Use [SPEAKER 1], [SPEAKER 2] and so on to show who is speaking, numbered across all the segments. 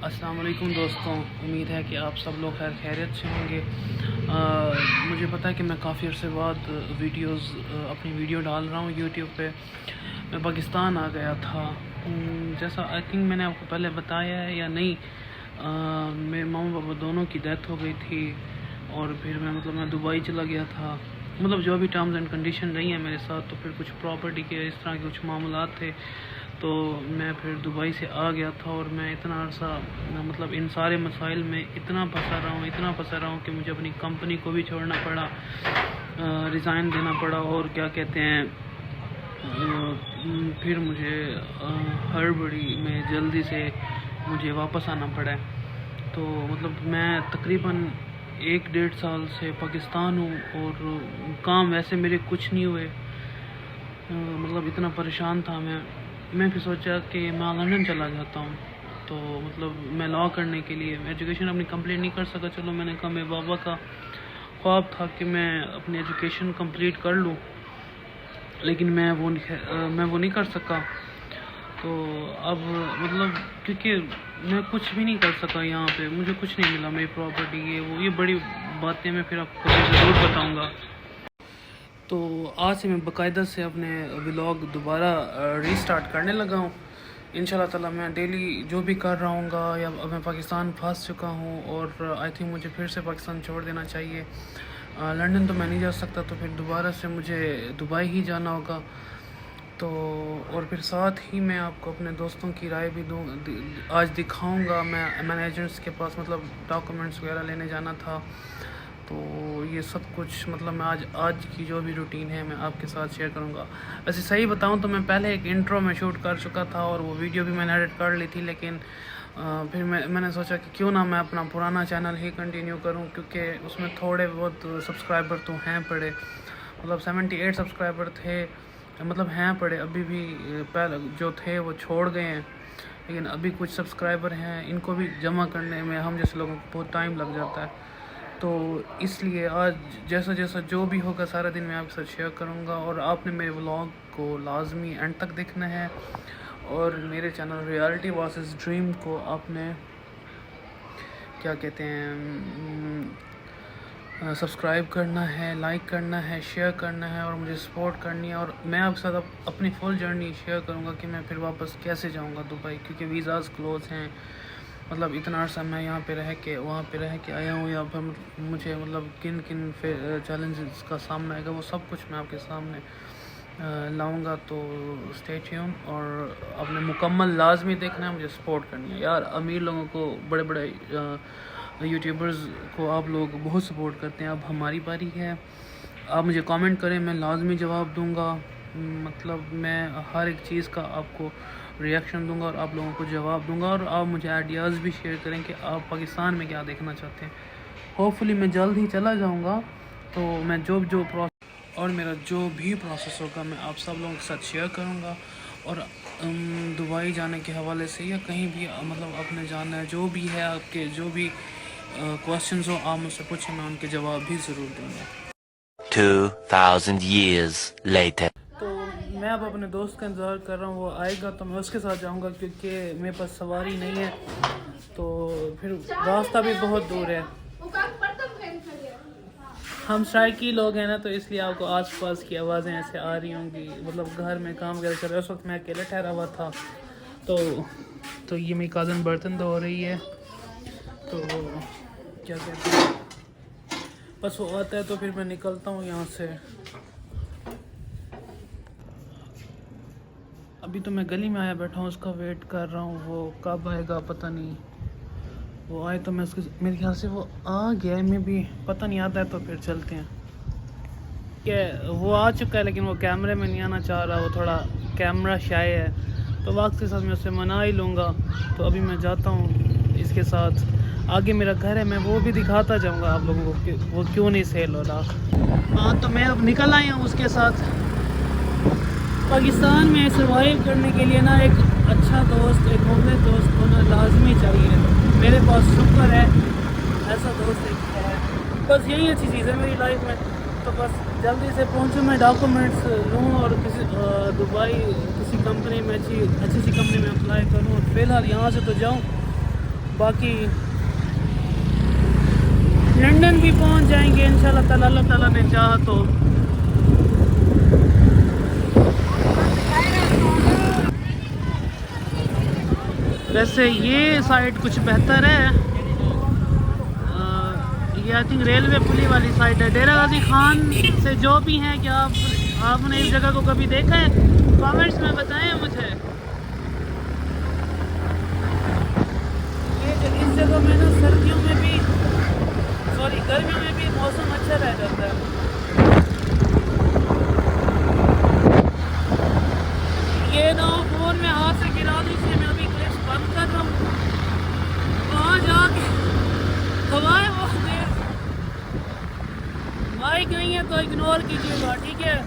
[SPEAKER 1] السلام علیکم دوستوں، امید ہے کہ آپ سب لوگ خیریت سے ہوں گے۔ مجھے پتہ ہے کہ میں کافی عرصے بعد اپنی ویڈیو ڈال رہا ہوں یوٹیوب پہ۔ میں پاکستان آ گیا تھا، جیسا آئی تھنک میں نے آپ کو پہلے بتایا ہے یا نہیں، میرے ماما پاپا دونوں کی ڈیتھ ہو گئی تھی، اور پھر میں دبئی چلا گیا تھا۔ جو بھی ٹرمز اینڈ کنڈیشن رہی ہیں میرے ساتھ، تو پھر کچھ پراپرٹی کے اس طرح کے کچھ معاملات تھے، تو میں پھر دبئی سے آ گیا تھا، اور میں اتنا عرصہ ان سارے مسائل میں اتنا پھنسا رہا ہوں کہ مجھے اپنی کمپنی کو بھی چھوڑنا پڑا، ریزائن دینا پڑا، اور کیا کہتے ہیں، پھر مجھے ہڑبڑی میں جلدی سے مجھے واپس آنا پڑا۔ تو میں تقریباً 1-1.5 سال سے پاکستان ہوں، اور کام ویسے میرے کچھ نہیں ہوئے، اتنا پریشان تھا میں پھر سوچا کہ میں لندن چلا جاتا ہوں۔ تو میں لا کرنے کے لیے ایجوکیشن اپنی کمپلیٹ نہیں کر سکا۔ چلو میں نے کہا، میرے بابا کا خواب تھا کہ میں اپنی ایجوکیشن کمپلیٹ کر لوں، لیکن میں وہ نہیں کر سکا۔ تو اب کیونکہ میں کچھ بھی نہیں کر سکا، یہاں پہ مجھے کچھ نہیں ملا، میری پراپرٹی یہ بڑی باتیں میں پھر آپ کو ضرور بتاؤں گا۔ تو آج سے میں باقاعدہ سے اپنے ولاگ دوبارہ ریسٹارٹ کرنے لگا ہوں۔ انشاءاللہ تعالی میں ڈیلی جو بھی کر رہا ہوں گا، یا اب میں پاکستان پھنس چکا ہوں، اور آئی تھنک مجھے پھر سے پاکستان چھوڑ دینا چاہیے۔ لنڈن تو میں نہیں جا سکتا، تو پھر دوبارہ سے مجھے دبئی ہی جانا ہوگا۔ تو اور پھر ساتھ ہی میں آپ کو اپنے دوستوں کی رائے بھی آج دکھاؤں گا۔ میں ایجنٹس کے پاس ڈاکومنٹس وغیرہ لینے جانا تھا، تو یہ سب کچھ میں آج کی جو بھی روٹین ہے میں آپ کے ساتھ شیئر کروں گا۔ ویسے صحیح بتاؤں تو میں پہلے ایک انٹرو میں شوٹ کر چکا تھا، اور وہ ویڈیو بھی میں نے ایڈٹ کر لی تھی، لیکن پھر میں نے سوچا کہ کیوں نہ میں اپنا پرانا چینل ہی کنٹینیو کروں، کیونکہ اس میں تھوڑے بہت سبسکرائبر تو ہیں پڑے، 78 سبسکرائبر تھے، ہیں پڑے ابھی بھی، پہلے جو تھے وہ چھوڑ گئے ہیں، لیکن ابھی کچھ سبسکرائبر ہیں، ان کو بھی جمع کرنے میں ہم جیسے لوگوں کو بہت ٹائم لگ جاتا ہے۔ تو اس لیے آج جیسا جو بھی ہوگا سارا دن میں آپ کے ساتھ شیئر کروں گا، اور آپ نے میرے ولاگ کو لازمی اینڈ تک دیکھنا ہے، اور میرے چینل ریالٹی ورسز ڈریم کو آپ نے کیا کہتے ہیں سبسکرائب کرنا ہے، لائک کرنا ہے، شیئر کرنا ہے، اور مجھے سپورٹ کرنی ہے۔ اور میں آپ کے ساتھ اپنی فل جرنی شیئر کروں گا کہ میں پھر واپس کیسے جاؤں گا دبئی، کیونکہ ویزاز کلوز ہیں۔ اتنا عرصہ میں یہاں پہ وہاں پہ رہ کے آیا ہوں، یا پھر مجھے کن چیلنجز کا سامنا آئے گا، وہ سب کچھ میں آپ کے سامنے لاؤں گا۔ تو اسٹے ٹیون، اور اپنے مکمل لازمی دیکھنا ہے، مجھے سپورٹ کرنی ہے یار۔ امیر لوگوں کو، بڑے بڑے یوٹیوبرز کو آپ لوگ بہت سپورٹ کرتے ہیں، اب ہماری باری ہے۔ آپ مجھے کامنٹ کریں، میں لازمی جواب دوں گا، میں ہر ایک چیز کا آپ کو ریئیکشن دوں گا، اور آپ لوگوں کو جواب دوں گا، اور آپ مجھے آئیڈیاز بھی شیئر کریں کہ آپ پاکستان میں کیا دیکھنا چاہتے ہیں۔ ہوپفلی میں جلد ہی چلا جاؤں گا، تو میں اور میرا جو بھی پروسیس ہوگا میں آپ سب لوگوں کے ساتھ شیئر کروں گا، اور دبئی جانے کے حوالے سے یا کہیں بھی آپ نے جانا ہے، جو بھی ہے آپ کے جو بھی کوسچنز ہو، آپ مجھ سے پوچھیں، میں ان کے جواب بھی ضرور دوں گا۔
[SPEAKER 2] 2000 years later.
[SPEAKER 1] تو میں اب اپنے دوست کا انتظار کر رہا ہوں، وہ آئے گا تو میں اس کے ساتھ جاؤں گا، کیونکہ میرے پاس سواری نہیں ہے، تو پھر راستہ بھی بہت دور ہے۔ ہم سرائکی لوگ ہیں نا، تو اس لیے آپ کو آس پاس کی آوازیں ایسے آ رہی ہوں گی، گھر میں کام وغیرہ چل رہا ہے۔ اس وقت میں اکیلے ٹھہرا ہوا تھا، تو یہ میری کازن برتن دھو رہی ہے، تو کیا کہتے ہیں، بس وہ آتا ہے تو پھر میں نکلتا ہوں یہاں سے۔ ابھی تو میں گلی میں آیا بیٹھا ہوں، اس کا ویٹ کر رہا ہوں، وہ کب آئے گا پتہ نہیں۔ وہ آئے تو میں میرے خیال سے وہ آ گیا ہے، میں بھی پتہ نہیں، آتا ہے تو پھر چلتے ہیں۔ کہ وہ آ چکا ہے، لیکن وہ کیمرے میں نہیں آنا چاہ رہا، وہ تھوڑا کیمرہ شائع ہے، تو وقت کے ساتھ میں اسے منا ہی لوں گا۔ تو ابھی میں جاتا ہوں اس کے ساتھ، آگے میرا گھر ہے، میں وہ بھی دکھاتا جاؤں گا آپ لوگوں کو کہ وہ کیوں نہیں سیل ہو رہا۔ ہاں، تو میں اب نکل آیا ہوں اس کے ساتھ۔ پاکستان میں سروائیو کرنے کے لیے نا ایک اچھا دوست، ایک مومن دوست ہونا لازمی چاہیے۔ میرے پاس شکر ہے ایسا دوست ایک ہے، بس یہی اچھی چیز ہے میری لائف میں۔ تو بس جلدی سے پہنچوں، میں ڈاکومنٹس لوں، اور دبئی کسی کمپنی میں اچھی سی کمپنی میں اپلائی کروں، اور فی الحال یہاں سے تو جاؤں، باقی لندن بھی پہنچ جائیں گے انشاءاللہ تعالی، اللہ تعالیٰ نے چاہا تو. ویسے یہ سائٹ کچھ بہتر ہے، یہ آئی تھنک ریلوے پلی والی سائٹ ہے. ڈیرہ غازی خان سے جو بھی ہیں کہ آپ نے اس جگہ کو کبھی دیکھا ہے کامنٹس میں بتائیں مجھے. اس جگہ میں نا سردیوں میں بھی گرمیوں میں بھی موسم اچھا رہ جاتا ہے. یہ نا فون میں ہاتھ سے گرا دی تھی، میں ابھی کلپس بند کر رہا ہوں. وہاں جا کے ہوائیں بہت تیز، مائک نہیں ہے تو اگنور کیجیے گا، ٹھیک ہے.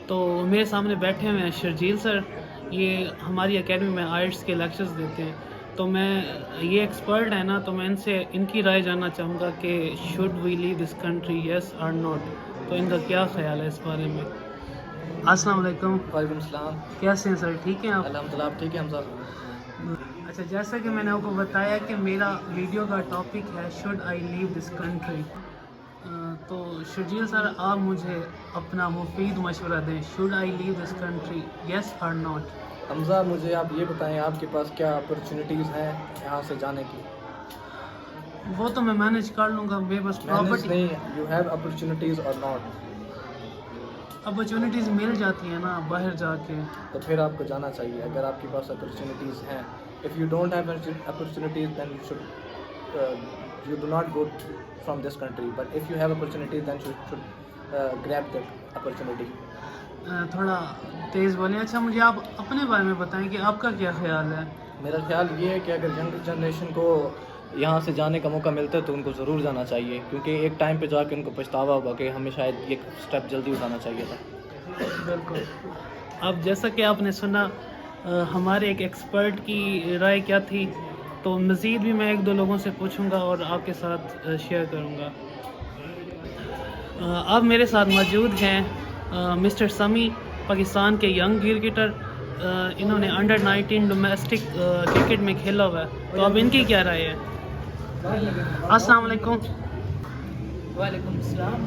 [SPEAKER 1] تو میرے سامنے بیٹھے ہوئے ہیں شرجیل سر، یہ ہماری اکیڈمی میں آئٹس کے لیکچرز دیتے ہیں. تو میں یہ ایکسپرٹ ہے نا، تو میں ان کی رائے جاننا چاہوں گا کہ should we leave this country yes اور ناٹ. تو ان کا کیا خیال ہے اس بارے میں. السلام علیکم.
[SPEAKER 3] وعلیکم السلام.
[SPEAKER 1] کیسے ہیں سر، ٹھیک ہیں آپ؟
[SPEAKER 3] الحمدللہ آپ ٹھیک ہیں ہم صاحب؟
[SPEAKER 1] اچھا، جیسا کہ میں نے آپ کو بتایا کہ میرا ویڈیو کا ٹاپک ہے should I leave this country. تو شرجیل سر آپ مجھے اپنا مفید مشورہ دیں، should I leave this country yes اور ناٹ.
[SPEAKER 3] حمزہ مجھے آپ یہ بتائیں آپ کے پاس کیا اپرچونیٹیز ہیں یہاں سے جانے کی؟
[SPEAKER 1] وہ تو میں مینیج کر لوں گا، میں بس
[SPEAKER 3] مینیج نہیں، یو ہیو اپرچونیٹیز اور ناٹ.
[SPEAKER 1] اپرچونیٹیز مل جاتی ہیں نا باہر جا کے.
[SPEAKER 3] تو پھر آپ کو جانا چاہیے اگر آپ کے پاس اپرچونیٹیز ہیں. If you don't have opportunities then you do not go from this country, but if you have opportunities then you should grab that opportunity.
[SPEAKER 1] تھوڑا تیز بولیں. اچھا، مجھے آپ اپنے بارے میں بتائیں کہ آپ کا کیا خیال ہے.
[SPEAKER 3] میرا خیال یہ ہے کہ اگر ینگ جنریشن کو یہاں سے جانے کا موقع ملتا ہے تو ان کو ضرور جانا چاہیے، کیونکہ ایک ٹائم پہ جا کے ان کو پچھتاوا ہوگا کہ ہمیں شاید یہ اسٹیپ جلدی اٹھانا چاہیے تھا.
[SPEAKER 1] بالکل. اب جیسا کہ آپ نے سنا ہمارے ایک ایکسپرٹ کی رائے کیا تھی، تو مزید بھی میں ایک دو لوگوں سے پوچھوں گا اور آپ کے ساتھ شیئر کروں گا. اب میرے ساتھ موجود ہیں مسٹر سمی، پاکستان کے ینگ کرکٹر. انہوں نے انڈر-19 ڈومیسٹک کرکٹ میں کھیلا ہوا ہے، تو اب ان کی کیا رائے ہے. السلام علیکم.
[SPEAKER 4] وعلیکم السلام.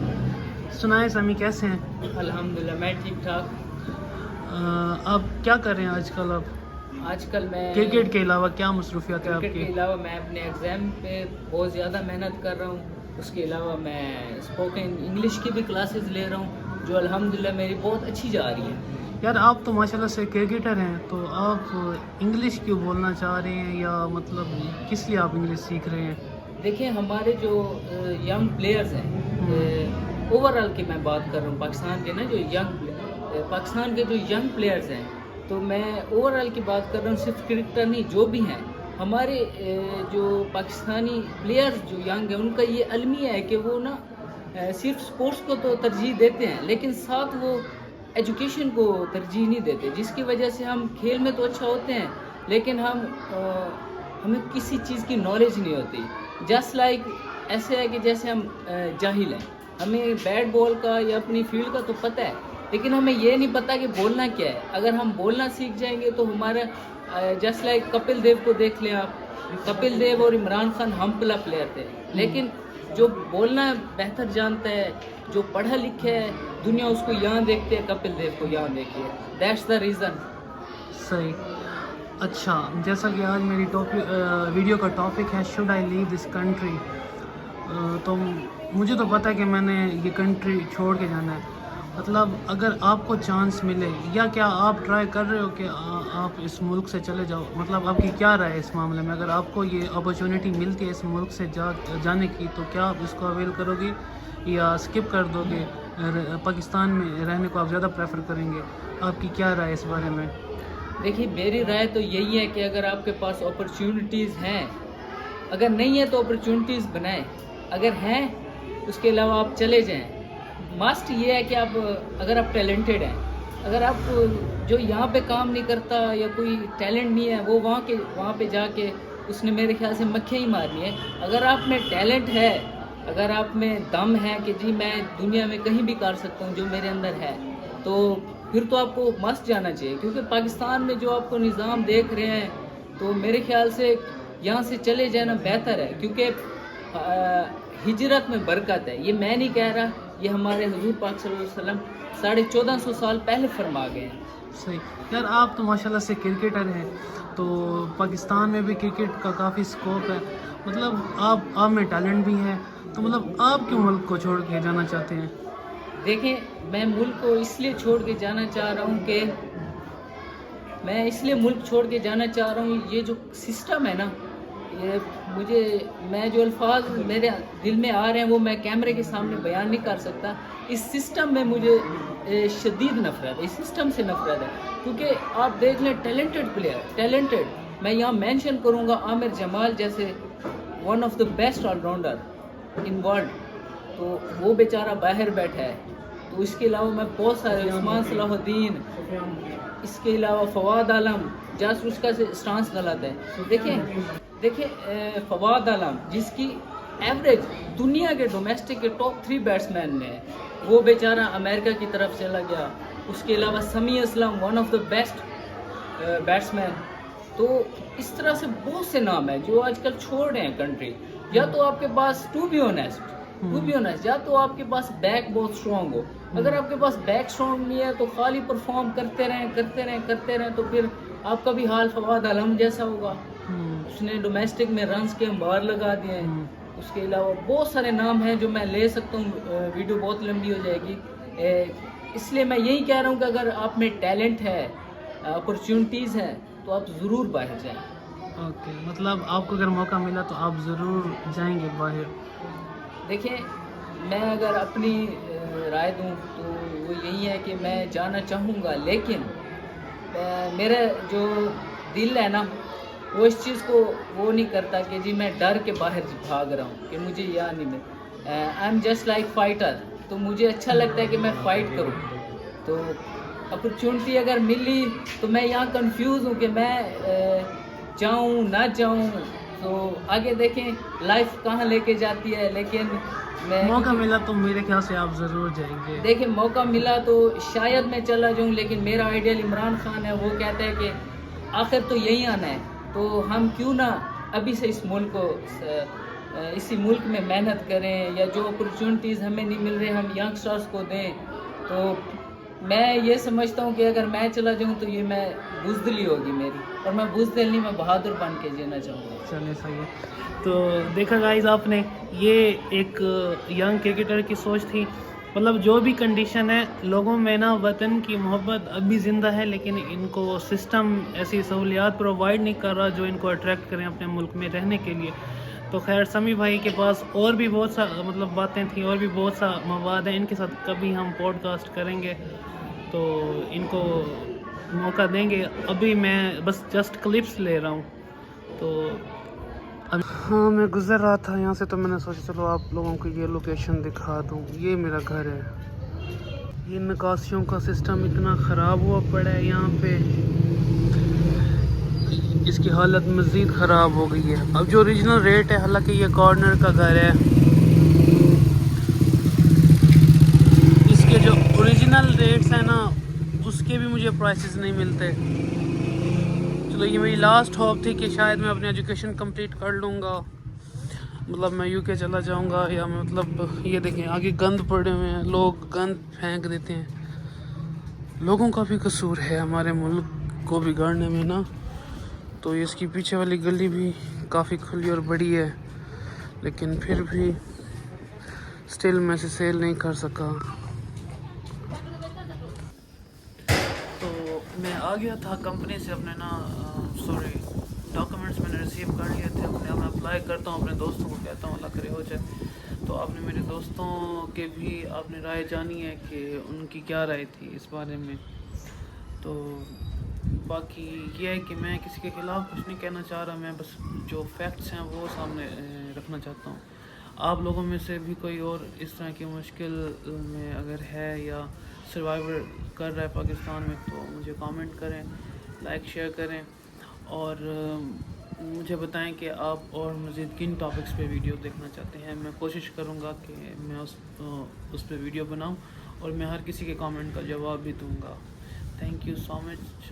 [SPEAKER 1] سنائیں سمی، کیسے ہیں؟
[SPEAKER 4] الحمدللہ میں ٹھیک ٹھاک.
[SPEAKER 1] آپ کیا کر رہے ہیں آج کل؟
[SPEAKER 4] آج کل میں
[SPEAKER 1] کرکٹ کے علاوہ کیا مصروفیات ہے آپ
[SPEAKER 4] کرکٹ کے
[SPEAKER 1] کی؟
[SPEAKER 4] علاوہ میں اپنے ایگزام پہ بہت زیادہ محنت کر رہا ہوں. اس کے علاوہ میں اسپوکن انگلش کی بھی کلاسز لے رہا ہوں جو الحمدللہ میری بہت اچھی جا رہی ہے.
[SPEAKER 1] یار آپ تو ماشاءاللہ سے کرکٹر ہیں، تو آپ انگلش کیوں بولنا چاہ رہے ہیں، یا مطلب کس لیے آپ انگلش سیکھ رہے ہیں؟
[SPEAKER 4] دیکھیں ہمارے جو ینگ پلیئرز ہیں، اوور آل کی میں بات کر رہا ہوں، پاکستان کے نا جو پاکستان کے جو ینگ پلیئرز ہیں، تو میں اوور آل کی بات کر رہا ہوں، صرف کرکٹر نہیں، جو بھی ہیں ہمارے جو پاکستانی پلیئرز جو ینگ ہیں ان کا یہ المیہ ہے کہ وہ نا صرف سپورٹس کو تو ترجیح دیتے ہیں لیکن ساتھ وہ ایجوکیشن کو ترجیح نہیں دیتے، جس کی وجہ سے ہم کھیل میں تو اچھا ہوتے ہیں لیکن ہمیں کسی چیز کی نالج نہیں ہوتی. جسٹ لائک ایسے ہے کہ جیسے ہم جاہل ہیں، ہمیں بیٹ بال کا یا اپنی فیلڈ کا تو پتہ ہے لیکن ہمیں یہ نہیں پتہ کہ بولنا کیا ہے. اگر ہم بولنا سیکھ جائیں گے تو ہمارا جسٹ لائک کپل دیو کو دیکھ لیں آپ، کپل دیو اور عمران خان ہم پلا پلیئر تھے، لیکن جو بولنا بہتر جانتا ہے، جو پڑھا لکھا ہے، دنیا اس کو یہاں دیکھتے ہے، کپل دیو کو یہاں دیکھتی ہے. That's the reason.
[SPEAKER 1] صحیح. اچھا، جیسا کہ آج میری ویڈیو کا ٹاپک ہے should I leave this country, تو مجھے تو پتہ ہے کہ میں نے یہ کنٹری چھوڑ کے جانا ہے. مطلب اگر آپ کو چانس ملے، یا کیا آپ ٹرائی کر رہے ہو کہ آپ اس ملک سے چلے جاؤ، مطلب آپ کی کیا رائے ہے اس معاملے میں؟ اگر آپ کو یہ اپرچونیٹی ملتی ہے اس ملک سے جانے کی، تو کیا آپ اس کو اویل کرو گے یا اسکپ کر دو گے؟ پاکستان میں رہنے کو آپ زیادہ پریفر کریں گے؟ آپ کی کیا رائے اس بارے میں؟
[SPEAKER 4] دیکھیے میری رائے تو یہی ہے کہ اگر آپ کے پاس اپرچونیٹیز ہیں، اگر نہیں ہے تو اپرچونیٹیز بنائیں، اگر ہیں اس کے علاوہ آپ چلے جائیں. مسٹ یہ ہے کہ آپ اگر آپ ٹیلنٹڈ ہیں، اگر آپ جو یہاں پہ کام نہیں کرتا یا کوئی ٹیلنٹ نہیں ہے، وہ وہاں پہ جا کے اس نے میرے خیال سے مکھیاں ہی مارنی ہے. اگر آپ میں ٹیلنٹ ہے، اگر آپ میں دم ہے کہ جی میں دنیا میں کہیں بھی کر سکتا ہوں جو میرے اندر ہے، تو پھر تو آپ کو مست جانا چاہیے، کیونکہ پاکستان میں جو آپ کو نظام دیکھ رہے ہیں تو میرے خیال سے یہاں سے چلے جانا بہتر ہے، کیونکہ ہجرت میں برکت ہے. یہ میں نہیں کہہ رہا، یہ ہمارے حضور پاک صلی اللہ علیہ وسلم 1450 سال پہلے فرما گئے ہیں.
[SPEAKER 1] صحیح یار، آپ تو ماشاءاللہ سے کرکٹر ہیں، تو پاکستان میں بھی کرکٹ کا کافی سکوپ ہے. مطلب آپ میں ٹیلنٹ بھی ہے، تو مطلب آپ کیوں ملک کو چھوڑ کے جانا چاہتے ہیں؟
[SPEAKER 4] دیکھیں، میں ملک کو اس لیے چھوڑ کے جانا چاہ رہا ہوں کہ یہ جو سسٹم ہے نا، میں جو الفاظ میرے دل میں آ رہے ہیں وہ میں کیمرے کے سامنے بیان نہیں کر سکتا. اس سسٹم میں مجھے شدید نفرت ہے، اس سسٹم سے نفرت ہے. کیونکہ آپ دیکھ لیں ٹیلنٹڈ میں یہاں مینشن کروں گا عامر جمال جیسے one of the best all rounder in world, تو وہ بیچارہ باہر بیٹھا ہے. تو اس کے علاوہ میں بہت سارے، عثمان صلاح الدین، اس کے علاوہ فواد عالم، جاسٹ اس کا اسٹانس غلط ہے. دیکھیں فواد عالم جس کی ایوریج دنیا کے ڈومیسٹک کے ٹاپ 3 بیٹسمین میں ہے، وہ بیچارہ امریکہ کی طرف چلا گیا. اس کے علاوہ Sami Aslam one of the best batsman. تو اس طرح سے بہت سے نام ہیں جو آج کل چھوڑ رہے ہیں کنٹری. یا تو آپ کے پاس ٹو بی آنیسٹ یا تو آپ کے پاس بیک بہت اسٹرانگ ہو. اگر آپ کے پاس بیک اسٹرانگ نہیں ہے تو خالی پرفارم کرتے رہیں تو پھر آپ کا بھی حال فواد عالم جیسا ہوگا. اس نے ڈومیسٹک میں رنز کے انبار لگا دیے ہیں. اس کے علاوہ بہت سارے نام ہیں جو میں لے سکتا ہوں، ویڈیو بہت لمبی ہو جائے گی. اس لیے میں یہی کہہ رہا ہوں کہ اگر آپ میں ٹیلنٹ ہے، اپرچونٹیز ہیں، تو آپ ضرور باہر جائیں.
[SPEAKER 1] اوکے، مطلب آپ کو اگر موقع ملا تو آپ ضرور جائیں گے باہر؟
[SPEAKER 4] دیکھیں، میں اگر اپنی رائے دوں تو وہ یہی ہے کہ میں جانا چاہوں گا، لیکن میرا جو دل ہے نا وہ اس چیز کو وہ نہیں کرتا کہ جی میں ڈر کے باہر بھاگ رہا ہوں کہ مجھے یہاں نہیں مل. I am just like fighter, تو مجھے اچھا لگتا ہے کہ میں فائٹ کروں. تو اپرچونٹی اگر ملی تو میں یہاں کنفیوز ہوں کہ میں جاؤں نہ جاؤں. تو آگے دیکھیں لائف کہاں لے کے جاتی ہے، لیکن
[SPEAKER 1] موقع ملا تو میرے خیال سے آپ ضرور جائیں گے.
[SPEAKER 4] دیکھیں موقع ملا تو شاید میں چلا جاؤں، لیکن میرا آئیڈیل عمران خان ہے. وہ کہتا ہے کہ آخر تو یہی آنا ہے، تو ہم کیوں نہ ابھی سے اسی ملک میں محنت کریں، یا جو اپرچونٹیز ہمیں نہیں مل رہے ہم ینگسٹرز کو دیں. تو میں یہ سمجھتا ہوں کہ اگر میں چلا جاؤں تو یہ میں بزدلی ہوگی میری، اور میں بزدل نہیں، میں بہادر بن کے جینا چاہوں گا.
[SPEAKER 1] چلے صحیح ہے. تو دیکھا گائز، آپ نے یہ ایک ینگ کرکٹر کی سوچ تھی. مطلب جو بھی کنڈیشن ہے، لوگوں میں نا وطن کی محبت ابھی زندہ ہے، لیکن ان کو سسٹم ایسی سہولیات پرووائڈ نہیں کر رہا جو ان کو اٹریکٹ کریں اپنے ملک میں رہنے کے لیے. تو خیر، سمیع بھائی کے پاس اور بھی بہت سا مطلب باتیں تھیں، اور بھی بہت سا مواد ہیں. ان کے ساتھ کبھی ہم پوڈ کاسٹ کریں گے تو ان کو موقع دیں گے. ابھی میں بس جسٹ کلپس لے رہا ہوں. تو ہاں، میں گزر رہا تھا یہاں سے، تو میں نے سوچا چلو آپ لوگوں کو یہ لوکیشن دکھا دوں. یہ میرا گھر ہے. یہ نکاسیوں کا سسٹم اتنا خراب ہوا پڑا ہے یہاں پہ، اس کی حالت مزید خراب ہو گئی ہے. اب جو اوریجنل ریٹ ہے، حالانکہ یہ کارنر کا گھر ہے، اس کے جو اوریجنل ریٹس ہیں نا اس کے بھی مجھے پرائسز نہیں ملتے. چلو، یہ میری لاسٹ ہوپ تھی کہ شاید میں اپنی ایجوکیشن کمپلیٹ کر لوں گا، مطلب میں UK چلا جاؤں گا، یا مطلب یہ دیکھیں آگے گند پڑے ہوئے ہیں، لوگ گند پھینک دیتے ہیں. لوگوں کا بھی قصور ہے ہمارے ملک کو بگاڑنے میں نا. تو اس کی پیچھے والی گلی بھی کافی کھلی اور بڑی ہے، لیکن پھر بھی سٹل میں سے سیل نہیں کر سکا. تو میں آ گیا تھا کمپنی سے اپنے ڈاکومنٹس میں نے ریسیو کر لیے تھے اپنے. میں اپلائی کرتا ہوں، اپنے دوستوں کو کہتا ہوں اللہ کرے ہو جائے. تو آپ نے میرے دوستوں کے بھی آپ نے رائے جانی ہے کہ ان کی کیا رائے تھی اس بارے میں. تو باقی یہ ہے کہ میں کسی کے خلاف کچھ نہیں کہنا چاہ رہا، میں بس جو فیکٹس ہیں وہ سامنے رکھنا چاہتا ہوں. آپ لوگوں میں سے بھی کوئی اور اس طرح کی مشکل میں اگر ہے یا سروائیور کر رہا ہے پاکستان میں، تو مجھے کامنٹ کریں، لائک شیئر کریں، اور مجھے بتائیں کہ آپ اور مزید کن ٹاپکس پہ ویڈیو دیکھنا چاہتے ہیں. میں کوشش کروں گا کہ میں اس پہ ویڈیو بناؤں، اور میں ہر کسی کے کامنٹ کا جواب بھی دوں گا. تھینک یو سو مچ.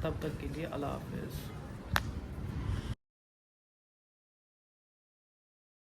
[SPEAKER 1] تب تک کے لیے اللہ حافظ.